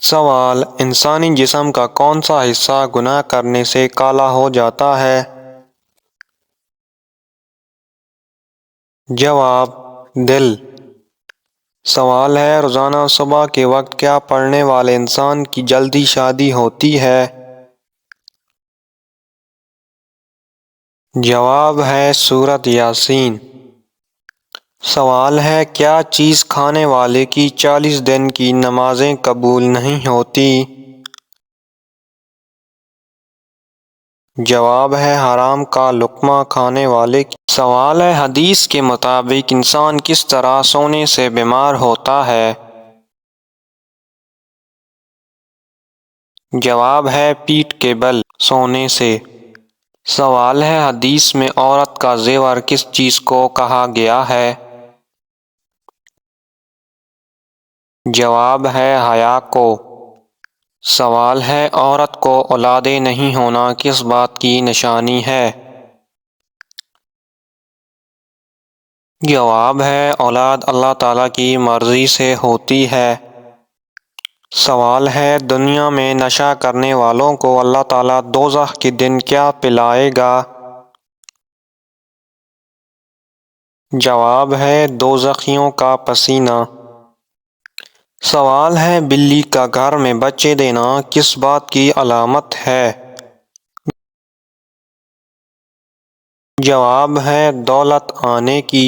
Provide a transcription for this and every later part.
سوال: انسانی جسم کا کون سا حصہ گناہ کرنے سے کالا ہو جاتا ہے؟ جواب: دل۔ سوال ہے: روزانہ صبح کے وقت کیا پڑھنے والے انسان کی جلدی شادی ہوتی ہے؟ جواب ہے سورۃ یاسین۔ سوال ہے: کیا چیز کھانے والے کی 40 دن کی نمازیں قبول نہیں ہوتی؟ جواب ہے حرام کا لقمہ کھانے والے کی۔ سوال ہے: حدیث کے مطابق انسان کس طرح سونے سے بیمار ہوتا ہے؟ جواب ہے پیٹھ کے بل سونے سے۔ سوال ہے: حدیث میں عورت کا زیور کس چیز کو کہا گیا ہے؟ جواب ہے حیا کو۔ سوال ہے: عورت کو اولادیں نہیں ہونا کس بات کی نشانی ہے؟ جواب ہے اولاد اللہ تعالیٰ کی مرضی سے ہوتی ہے۔ سوال ہے: دنیا میں نشہ کرنے والوں کو اللہ تعالیٰ دوزخ کے دن کیا پلائے گا؟ جواب ہے دوزخیوں کا پسینہ۔ سوال ہے: بلی کا گھر میں بچے دینا کس بات کی علامت ہے؟ جواب ہے دولت آنے کی۔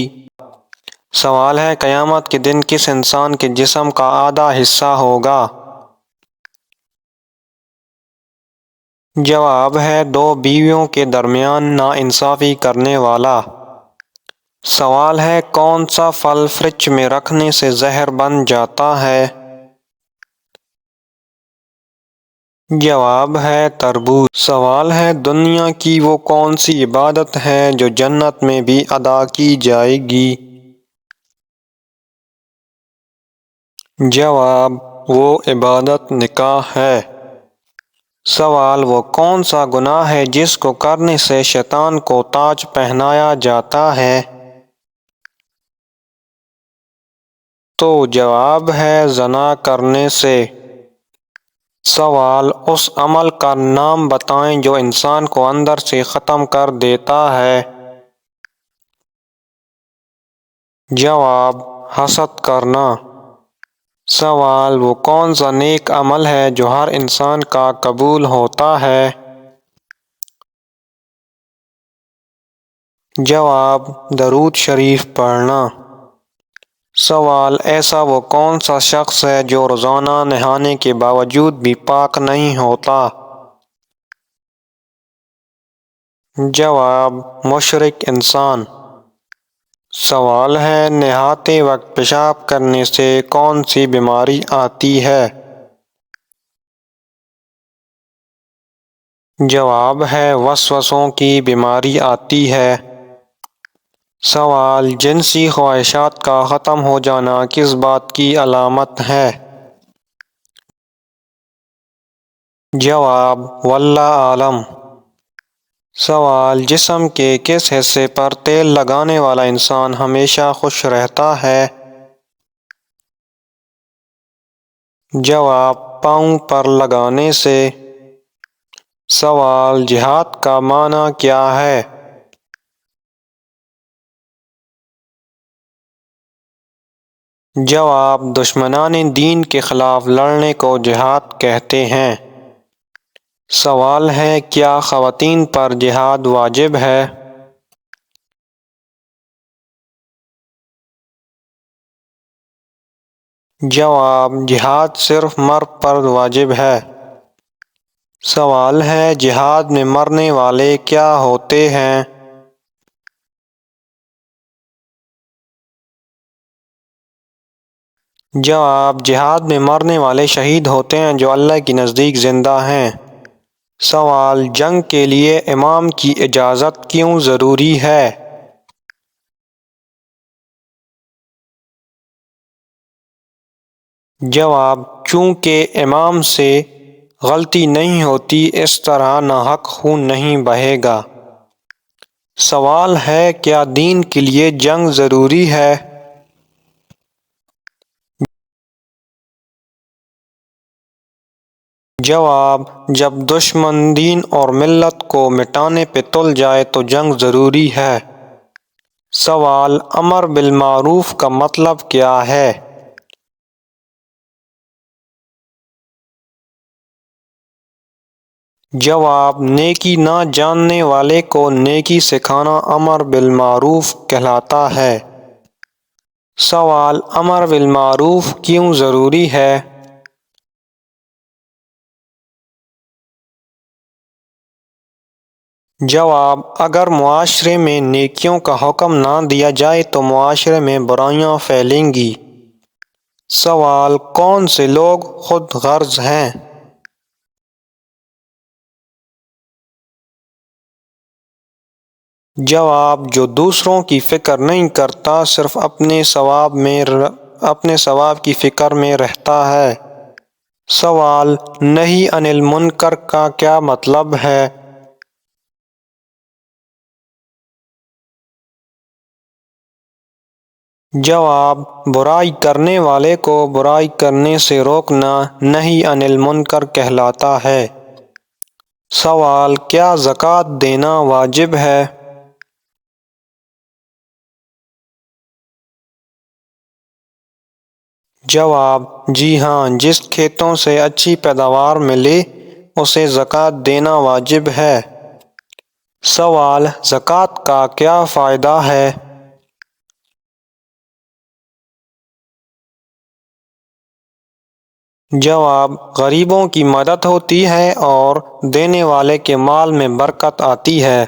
سوال ہے: قیامت کے دن کس انسان کے جسم کا آدھا حصہ ہوگا؟ جواب ہے دو بیویوں کے درمیان ناانصافی کرنے والا۔ سوال ہے: کون سا پھل فریج میں رکھنے سے زہر بن جاتا ہے؟ جواب ہے تربوز۔ سوال ہے: دنیا کی وہ کون سی عبادت ہے جو جنت میں بھی ادا کی جائے گی؟ جواب: وہ عبادت نکاح ہے۔ سوال: وہ کون سا گناہ ہے جس کو کرنے سے شیطان کو تاج پہنایا جاتا ہے؟ تو جواب ہے زنا کرنے سے۔ سوال: اس عمل کا نام بتائیں جو انسان کو اندر سے ختم کر دیتا ہے۔ جواب: حسد کرنا۔ سوال: وہ کون سا نیک عمل ہے جو ہر انسان کا قبول ہوتا ہے؟ جواب: درود شریف پڑھنا۔ سوال: ایسا وہ کون سا شخص ہے جو روزانہ نہانے کے باوجود بھی پاک نہیں ہوتا؟ جواب: مشرک انسان۔ سوال ہے: نہاتے وقت پیشاب کرنے سے کون سی بیماری آتی ہے؟ جواب ہے وسوسوں کی بیماری آتی ہے۔ سوال: جنسی خواہشات کا ختم ہو جانا کس بات کی علامت ہے؟ جواب: واللہ اعلم۔ سوال: جسم کے کس حصے پر تیل لگانے والا انسان ہمیشہ خوش رہتا ہے؟ جواب: پاؤں پر لگانے سے۔ سوال: جہاد کا معنی کیا ہے؟ جواب: دشمنان دین کے خلاف لڑنے کو جہاد کہتے ہیں۔ سوال ہے: کیا خواتین پر جہاد واجب ہے؟ جواب: جہاد صرف مرد پر واجب ہے۔ سوال ہے: جہاد میں مرنے والے کیا ہوتے ہیں؟ جواب: جہاد میں مرنے والے شہید ہوتے ہیں جو اللہ کے نزدیک زندہ ہیں۔ سوال: جنگ کے لیے امام کی اجازت کیوں ضروری ہے؟ جواب: چونکہ امام سے غلطی نہیں ہوتی اس طرح ناحق خون نہیں بہے گا۔ سوال ہے: کیا دین کے لیے جنگ ضروری ہے؟ جواب: جب دشمن دین اور ملت کو مٹانے پہ تل جائے تو جنگ ضروری ہے۔ سوال: امر بالمعروف کا مطلب کیا ہے؟ جواب: نیکی نہ جاننے والے کو نیکی سکھانا امر بالمعروف کہلاتا ہے۔ سوال: امر بالمعروف کیوں ضروری ہے؟ جواب: اگر معاشرے میں نیکیوں کا حکم نہ دیا جائے تو معاشرے میں برائیاں پھیلیں گی۔ سوال: کون سے لوگ خود غرض ہیں؟ جواب: جو دوسروں کی فکر نہیں کرتا، صرف اپنے ثواب کی فکر میں رہتا ہے۔ سوال: نہی عن المنکر کا کیا مطلب ہے؟ جواب: برائی کرنے والے کو برائی کرنے سے روکنا نہی عن المنکر کہلاتا ہے۔ سوال: کیا زکوٰۃ دینا واجب ہے؟ جواب: جی ہاں، جس کھیتوں سے اچھی پیداوار ملے اسے زکوٰۃ دینا واجب ہے۔ سوال: زکوٰۃ کا کیا فائدہ ہے؟ جواب: غریبوں کی مدد ہوتی ہے اور دینے والے کے مال میں برکت آتی ہے۔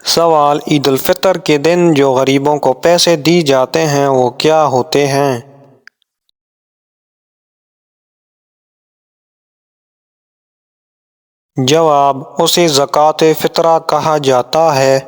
سوال: عید الفطر کے دن جو غریبوں کو پیسے دی جاتے ہیں وہ کیا ہوتے ہیں؟ جواب: اسے زکوٰۃ فطرہ کہا جاتا ہے۔